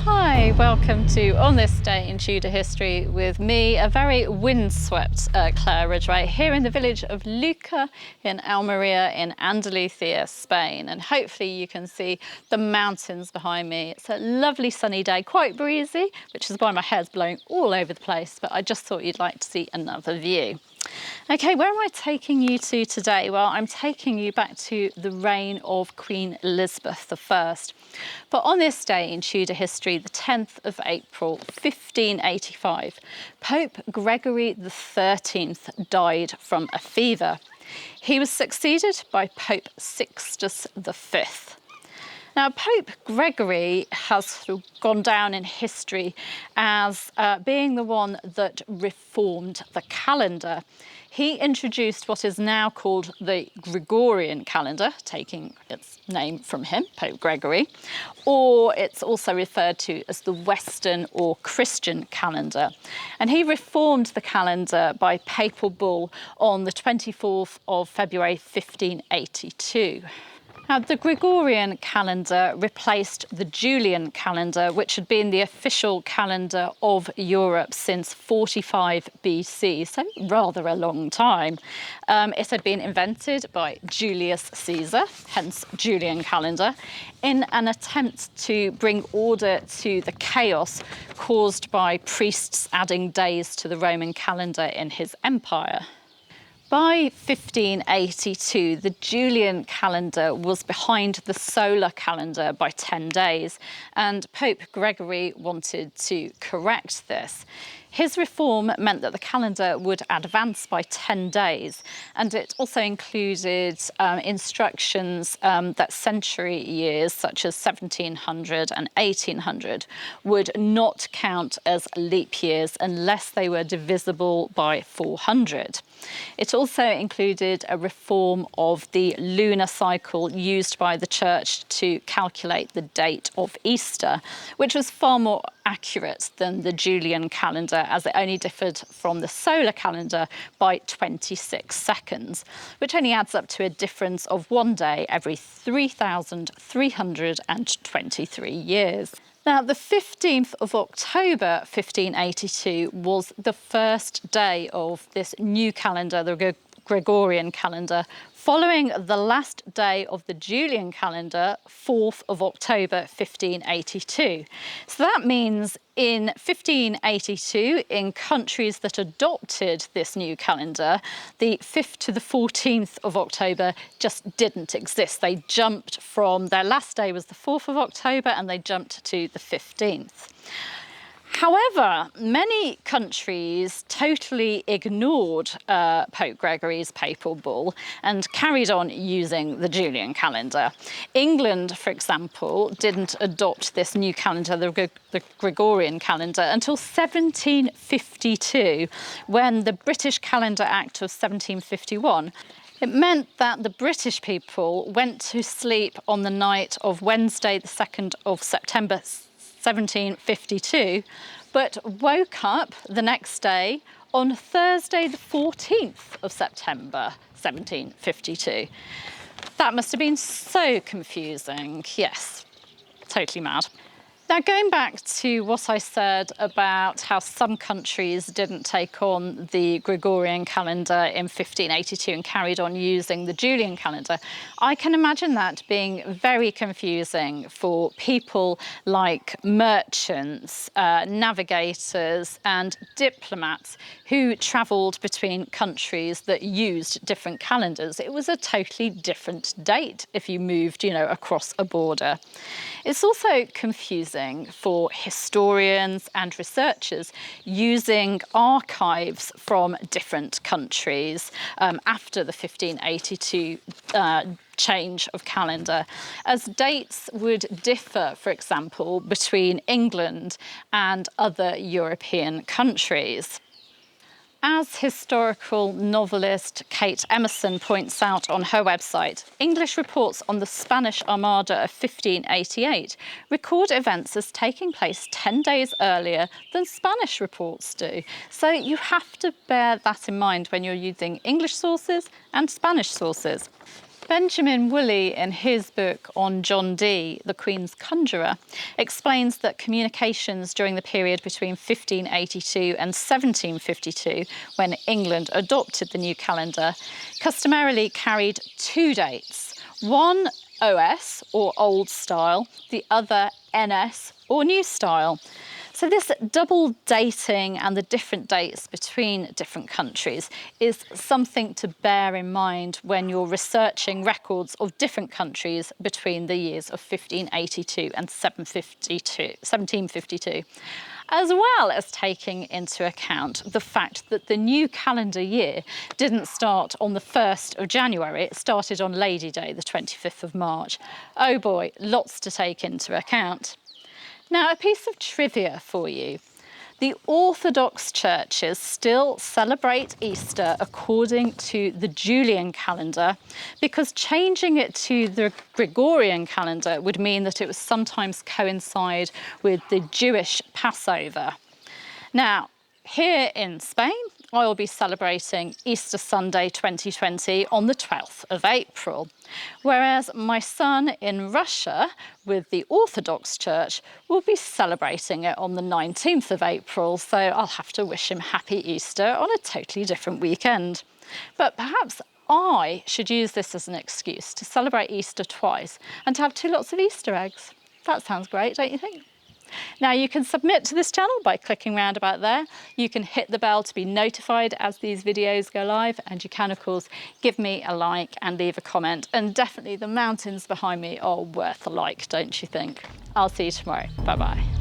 Hi, welcome to On This Day in Tudor History with me, a very windswept Claire Ridgway, here in the village of Luca in Almeria in Andalusia, Spain. And hopefully you can see the mountains behind me. It's a lovely sunny day, quite breezy, which is why my hair's blowing all over the place, but I just thought you'd like to see another view. Okay, where am I taking you to today? Well, I'm taking you back to the reign of Queen Elizabeth I. But on this day in Tudor history, the 10th of April, 1585, Pope Gregory XIII died from a fever. He was succeeded by Pope Sixtus V. Now, Pope Gregory has sort of gone down in history as being the one that reformed the calendar. He introduced what is now called the Gregorian Calendar, taking its name from him, Pope Gregory, or it's also referred to as the Western or Christian calendar. And he reformed the calendar by papal bull on the 24th of February 1582. Now, the Gregorian calendar replaced the Julian calendar, which had been the official calendar of Europe since 45 BC, so rather a long time. It had been invented by Julius Caesar, hence Julian calendar, in an attempt to bring order to the chaos caused by priests adding days to the Roman calendar in his empire. By 1582, the Julian calendar was behind the solar calendar by 10 days, and Pope Gregory wanted to correct this. His reform meant that the calendar would advance by 10 days, and it also included instructions that century years, such as 1700 and 1800, would not count as leap years unless they were divisible by 400. It also included a reform of the lunar cycle used by the Church to calculate the date of Easter, which was far more accurate than the Julian calendar, as it only differed from the solar calendar by 26 seconds, which only adds up to a difference of 1 day every 3,323 years. Now, the 15th of October 1582 was the first day of this new calendar, the Gregorian calendar, following the last day of the Julian calendar, 4th of October 1582. So that means in 1582, in countries that adopted this new calendar, the 5th to the 14th of October just didn't exist. They jumped from, their last day was the 4th of October, and they jumped to the 15th. However, many countries totally ignored Pope Gregory's papal bull and carried on using the Julian calendar. England, for example, didn't adopt this new calendar, the Gregorian calendar, until 1752, when the British Calendar Act of 1751. It meant that the British people went to sleep on the night of Wednesday, the 2nd of September 1752, but woke up the next day on Thursday the 14th of September 1752. That must have been so confusing. Yes, totally mad. Now, going back to what I said about how some countries didn't take on the Gregorian calendar in 1582 and carried on using the Julian calendar, I can imagine that being very confusing for people like merchants, navigators and diplomats who travelled between countries that used different calendars. It was a totally different date if you moved, across a border. It's also confusing for historians and researchers using archives from different countries after the 1582 change of calendar, as dates would differ, for example, between England and other European countries. As historical novelist Kate Emerson points out on her website, English reports on the Spanish Armada of 1588 record events as taking place 10 days earlier than Spanish reports do. So you have to bear that in mind when you're using English sources and Spanish sources. Benjamin Woolley, in his book on John Dee, the Queen's Conjurer, explains that communications during the period between 1582 and 1752, when England adopted the new calendar, customarily carried two dates, one OS, or Old Style, the other NS, or New Style. So this double dating and the different dates between different countries is something to bear in mind when you're researching records of different countries between the years of 1582 and 1752, as well as taking into account the fact that the new calendar year didn't start on the 1st of January, it started on Lady Day, the 25th of March. Oh boy, lots to take into account. Now, a piece of trivia for you. The Orthodox churches still celebrate Easter according to the Julian calendar because changing it to the Gregorian calendar would mean that it would sometimes coincide with the Jewish Passover. Now, here in Spain, I will be celebrating Easter Sunday 2020 on the 12th of April, whereas my son in Russia with the Orthodox Church will be celebrating it on the 19th of April, so I'll have to wish him happy Easter on a totally different weekend. But perhaps I should use this as an excuse to celebrate Easter twice and to have two lots of Easter eggs. That sounds great, don't you think? Now you can submit to this channel by clicking round about there. You can hit the bell to be notified as these videos go live, and you can of course give me a like and leave a comment, and definitely the mountains behind me are worth a like, don't you think? I'll see you tomorrow. Bye bye.